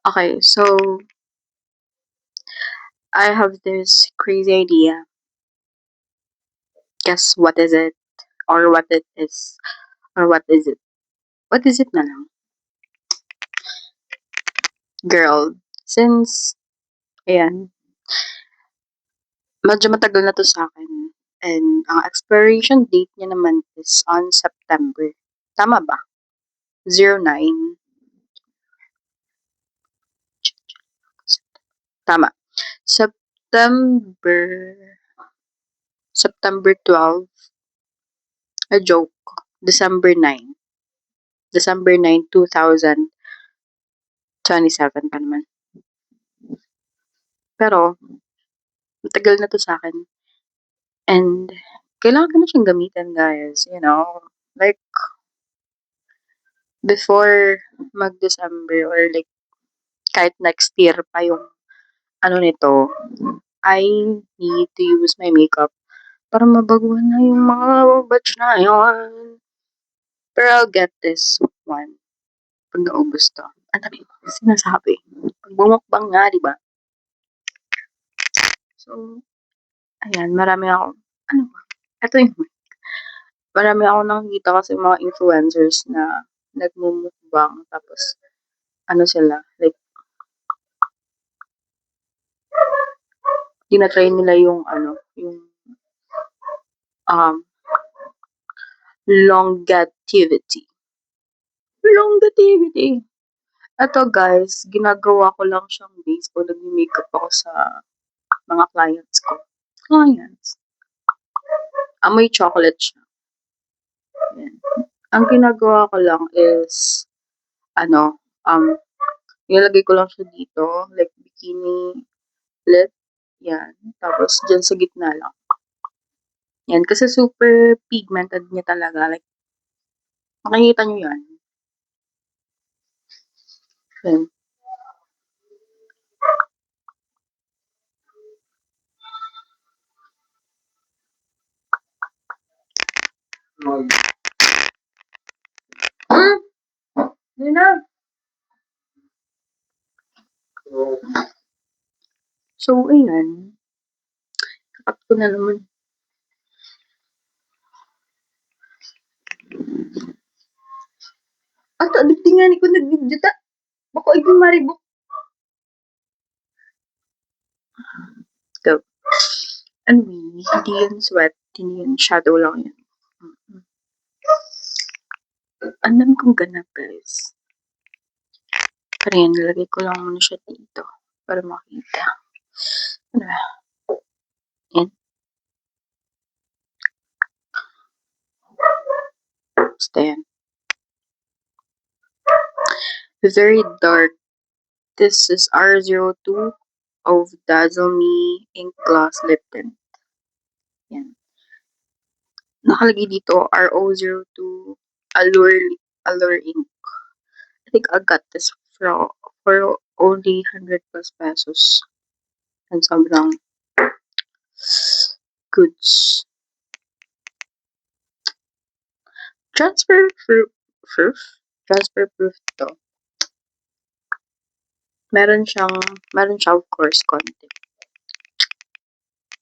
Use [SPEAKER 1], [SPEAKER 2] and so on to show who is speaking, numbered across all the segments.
[SPEAKER 1] Okay, so I have this crazy idea. Guess what is it? Or what it is? Or what is it? What is it na lang? Girl, since, ayan, medyo matagal na to sa akin. And ang expiration date niya naman is on September. Tama ba? 09. Tama. September, September 12. A joke. December 9. December 9, 2027 pa naman. Pero, matagal na to sa akin. And, kailangan ko na siyang gamitin, guys. You know, like, before mag-December or like, kahit next year pa yung ano nito, I need to use my makeup para mabaguhan na yung mga batch na yun. Pero I'll get this one pag naubos to. Ang dami ko sinasabi. Pag bumukbang nga, di ba? So, ayan, marami ako, ano ba? Ito yung, marami ako nakikita kasi mga influencers na nagmumukbang tapos, ano sila, like, tinatry nila yung, ano, yung, um, longativity. Longativity. Ito guys, ginagawa ko lang siyang base pag nag-makeup ako sa mga clients ko. Clients. Amoy chocolate siya. Yan. Ang ginagawa ko lang is, ano, nilagay ko lang siya dito, like bikini lip. Yan. Tapos, dyan sa gitna lang. Yan. Kasi super pigmented niya talaga. Like, makikita nyo yan. Yan. Hmm? Hindi na. So, ayan. Kakat ko na naman. Ato, adiktingan ko nag-video ta. Bako, ito maribok. Go. Anyway, hindi yun sweat. Hindi yun shadow lang yun. Ang dami kong ganap, guys. Pero yan, nilagay ko lang muna siya dito. Para makita. Ano ba? Yan. Basta yan. Very dark. This is R02 of Dazzle Me Ink Gloss Lip Tint. Yan. Nakalagay dito, RO02 Allure Ink. I think I got this for only 100 plus pesos. And sobrang goods. Transfer proof? Transfer proof to. Meron siya of course konti.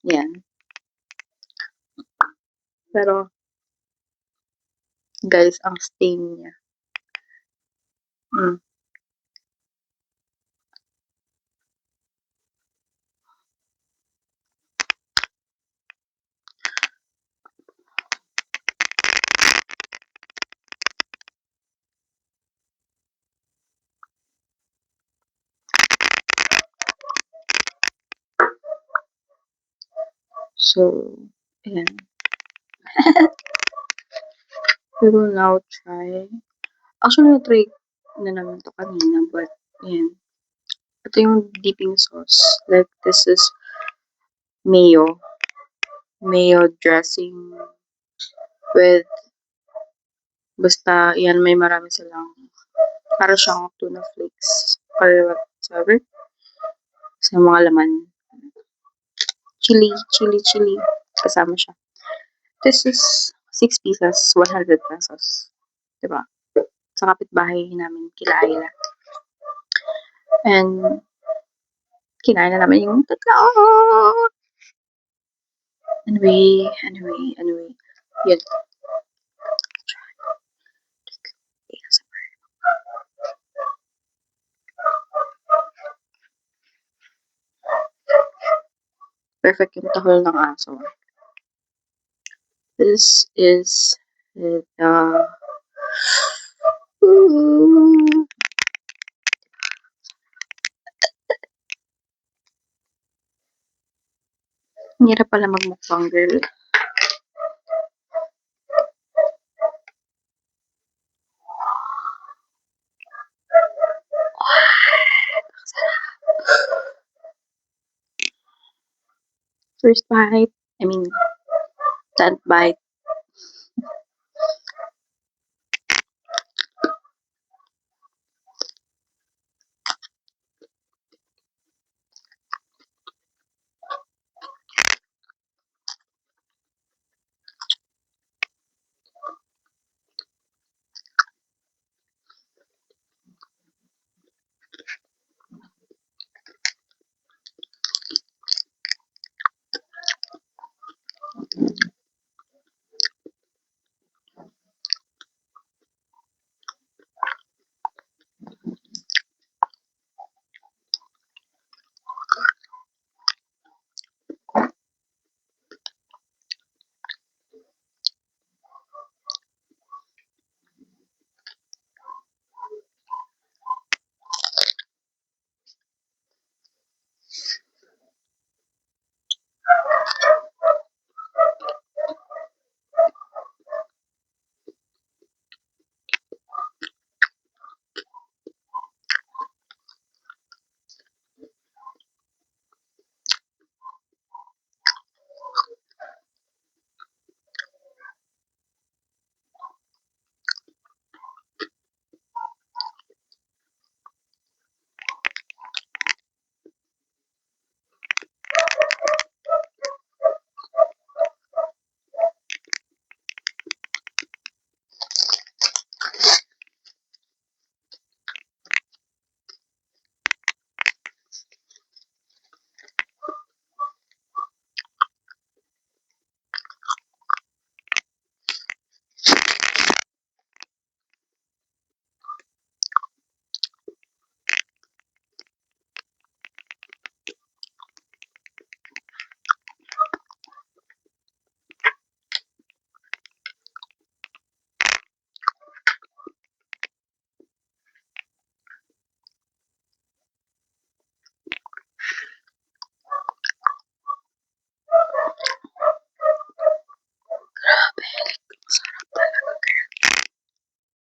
[SPEAKER 1] Yan. Pero, guys, ang stain niya. So, ayan. We will now try. Actually, na-try na naman to kanina, but, ayan. Ito yung dipping sauce. Like, this is mayo. Mayo dressing with, basta, yan, may marami silang, para siyang tuna flakes or whatsoever. Sa mga laman. Chili. Kasama siya. This is 6 pieces, 100 pesos. Diba? Sa kapitbahay namin, kila Ayla. And kinain na namin yung tatlo. Anyway. Yun. Perfect yung tahol ng aso. This is the hirap pala magmukbang, girl. First bite. I mean, 10th bite.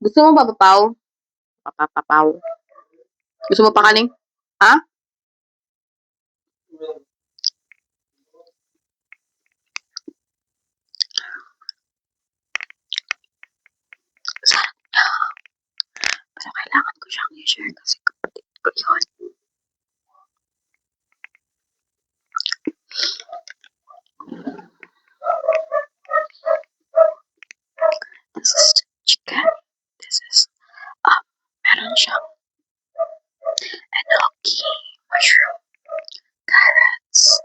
[SPEAKER 1] Gusto mo papapaw? Papapaw. Gusto mo pa kaning? Ha? Sarap niya. Pero kailangan ko siyang i-share kasi kapatid ko yun. This is chicken. This is, meron siyang enoki, mushroom, carrots,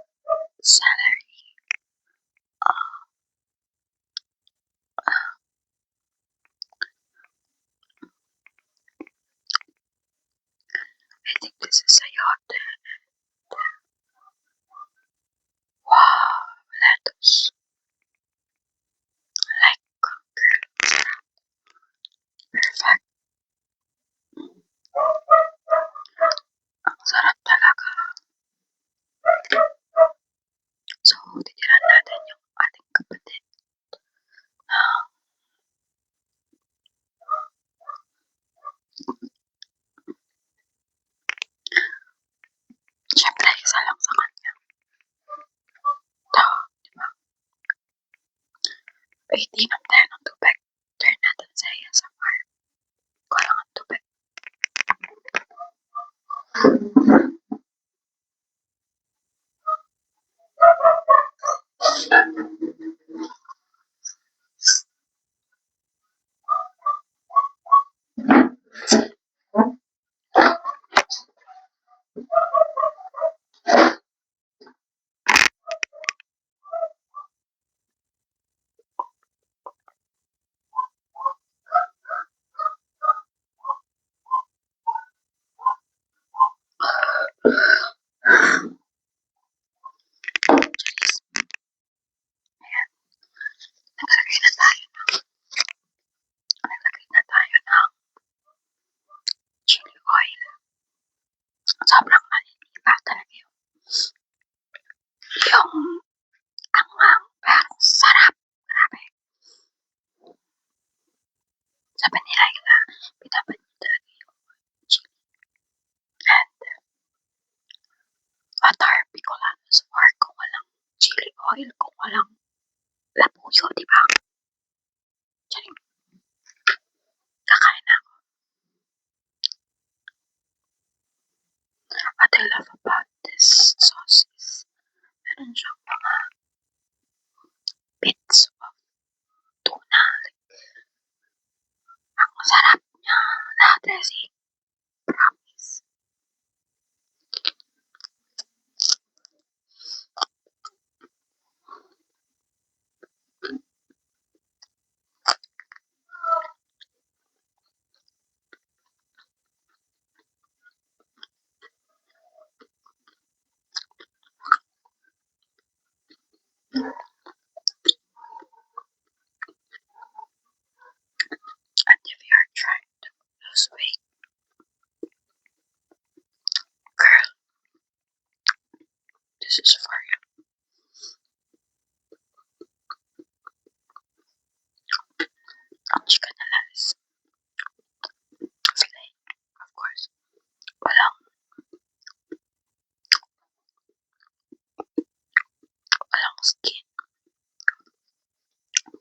[SPEAKER 1] celery, I think this is sayote. Wow, lettuce. Like, perfect. Ang sarap talaga. So, titiran natin yung ating kapatid. Siyempre, isa lang sa kanya. Ito, diba? Inom tayo ng tubig. Turn natin sa ASMR. Kulang ang tubig. Sobrang maninira talaga yung anghang pero sarap. Grabe. Sabi ni Laila, pinapad niya talaga yung chili and butter picolanos or kung walang chili oil, kung walang labuyo, di ba? Charing. Kakain na ako. What I love about this sauce is meron siyang mga bits of tuna. Ang sarap niya na dressing. Promise. And if you are trying to lose weight, girl, this is for you. Ang chicken nila is filet, of course. Walang skin.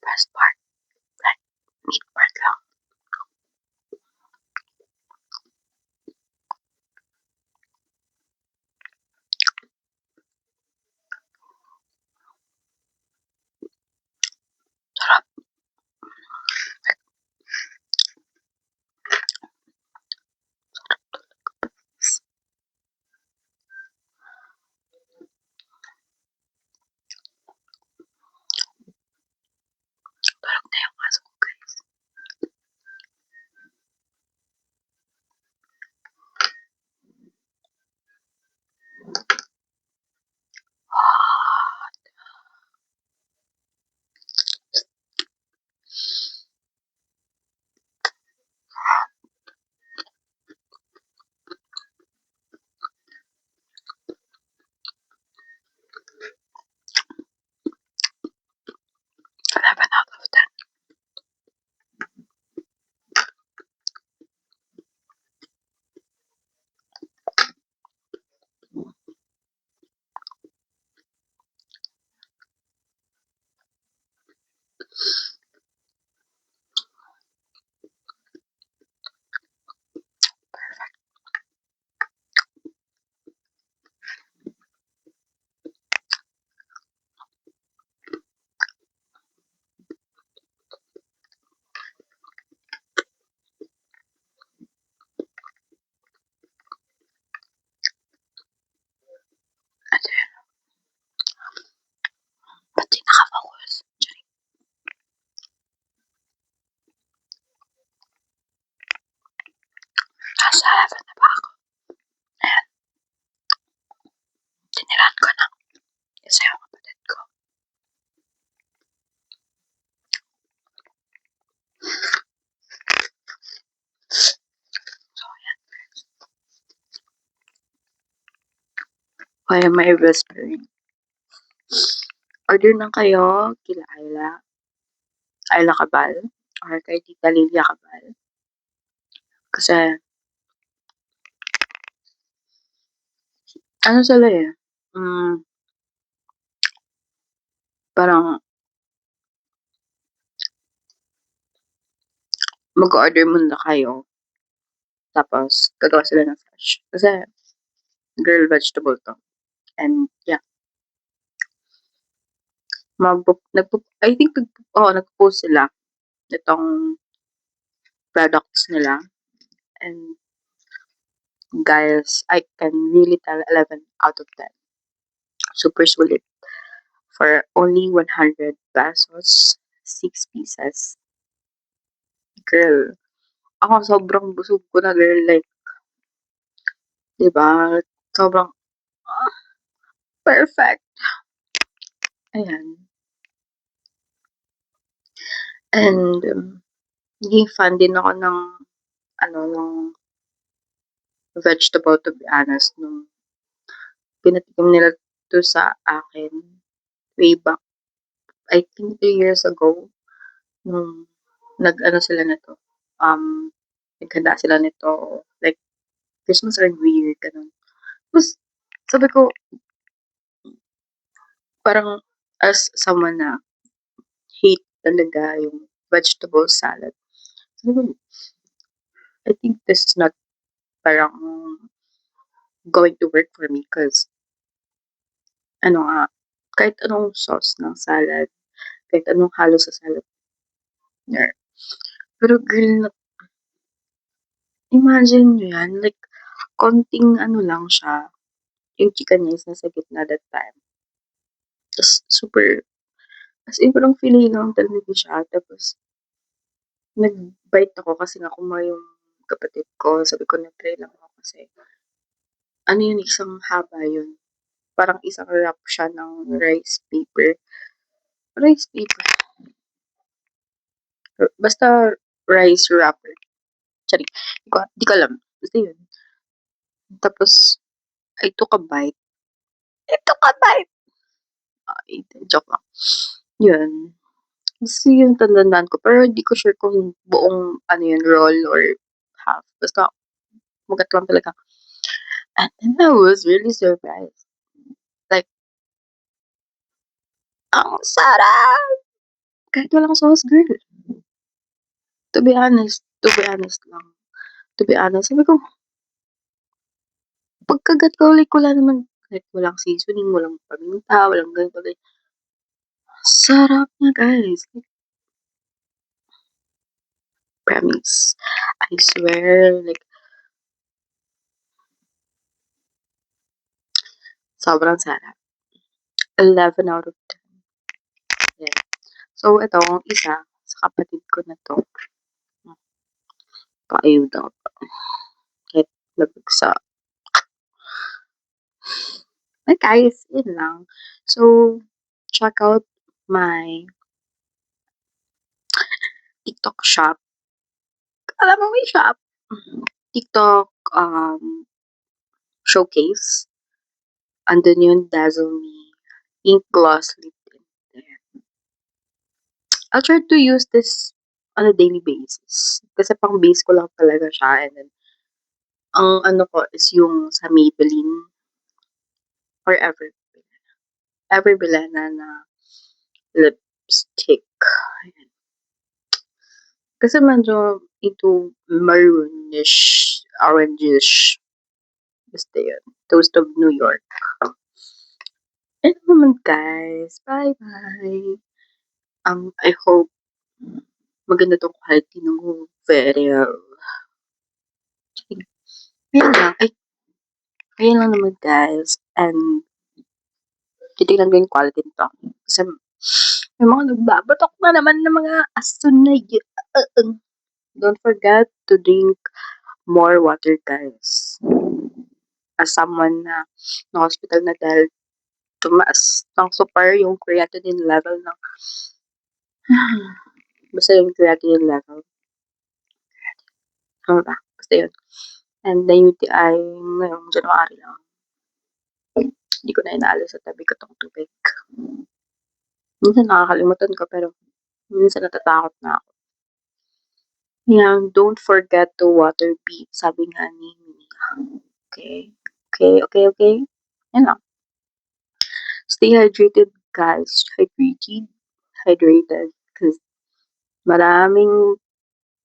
[SPEAKER 1] Breast part, like meat part lang. Sarap. Tulog na yung aso ko, guys. Eleven out of 10. And then, ba't di nakafocus? Charing. Nasa 11 na ba ako? Ayan. Tiniran ko ng isa yung kapatid ko. So, ayan. Why am I whispering? Order na kayo kila Ayla Cabal, or kay Tita Lilia Cabal. Kasi, ano sila eh, parang mag-order muna kayo, tapos gagawa sila ng fresh. Kasi, girl vegetable to. And, yeah. I think, nag-post sila itong products nila. And, guys, I can really tell 11 out of 10. Super sulit. For only 100 pesos, 6 pieces. Girl, ako sobrang busog ko na, girl. Like, diba? Sobrang, perfect. Ayan. And, naging fan din ako ng vegetable, to be honest, nung pinatikim nila 'to sa akin way back, I think 2 years ago, nung nag-ano sila nito, naghanda sila nito like Christmas or New Year, gano'n. Tapos sabi ko, parang as someone na hate talaga yung vegetable salad, sabi ko, I think this is not parang going to work for me because ano nga, kahit anong sauce ng salad, kahit anong halo sa salad, ner pero girl, imagine niyo 'yan, like konting ano lang siya, yung chicken niya is nasa gitna that time, tas super as in parang filet lang talaga siya, tapos nag-bite ako kasi nga kumuha yung kapatid ko, sabi ko na-try lang ako kasi ano yun, isang haba yun, parang isang wrap siya ng rice paper, basta rice wrapper, sorry, di ko alam, basta yun. Tapos I took a bite, I took a bite! Joke lang. Yun, kasi yung tandaan ko pero hindi ko sure kung buong ano yun, roll or half, basta kumagat lang talaga. And then I was really surprised. Like, ang sarap! Kahit walang sauce, girl. To be honest lang. To be honest, sabi ko, pagkagat ko, like, wala naman, like, walang seasoning, walang paminta, walang ganito, like, sarap niya, guys. Like, promise. I swear, like, sobrang sarap. 11 out of 10. Yeah. So, ito, isa, sa kapatid ko na to, paayuda ko pa. Kahit labag sa, like, guys, yun lang. So, check out my TikTok shop. Alam mo may shop? TikTok, showcase. Andun yun, Dazzle Me, Ink Gloss Lip Tint. Ayan. I'll try to use this on a daily basis. Kasi pang base ko lang talaga siya. And then, ang ano ko is yung sa Maybelline or Everbelena na lipstick. Ayan. Kasi medyo into maroonish, orangish. Basta yun. Toast of New York. Ano naman guys. Bye-bye. I hope maganda tong quality ng Verial. Ayun lang. Ayun lang naman guys. And titignan ko yung quality nito. Kasi may mga nagbabatok na naman ng mga aso na yun. Don't forget to drink more water guys. As someone na na-hospital na dahil tumaas ng super yung creatinine level ng basta yung creatinine level. Ano ba? Basta yun. And the UTI ngayong January lang. Hindi ko na inaalis sa tabi ko tong tubig. Minsan nakakalimutan ko pero minsan natatakot na ako. Yan, don't forget to water beat, sabi nga ni Mia. Okay? Okay? Yan lang. Stay hydrated, guys. Hydrated. Because maraming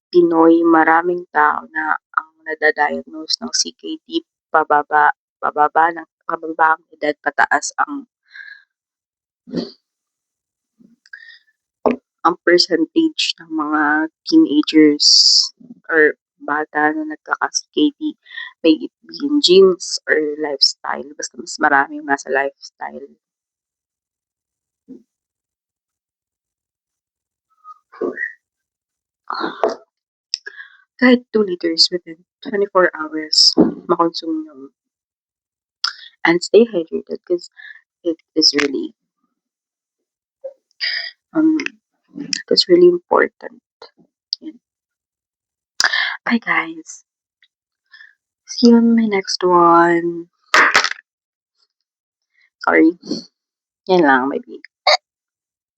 [SPEAKER 1] Pinoy, maraming tao na ang nadadiagnose ng CKD pababa ang edad, pataas ang percentage ng mga teenagers or bata na nagkaka-CKD, may it be in genes or lifestyle. Basta mas marami yung nasa lifestyle. Kahit 2 liters within 24 hours, makonsume nyo. And stay hydrated because it is really, that's really important. Yan. Bye guys. See you in my next one. Sorry. Yan lang, maybe.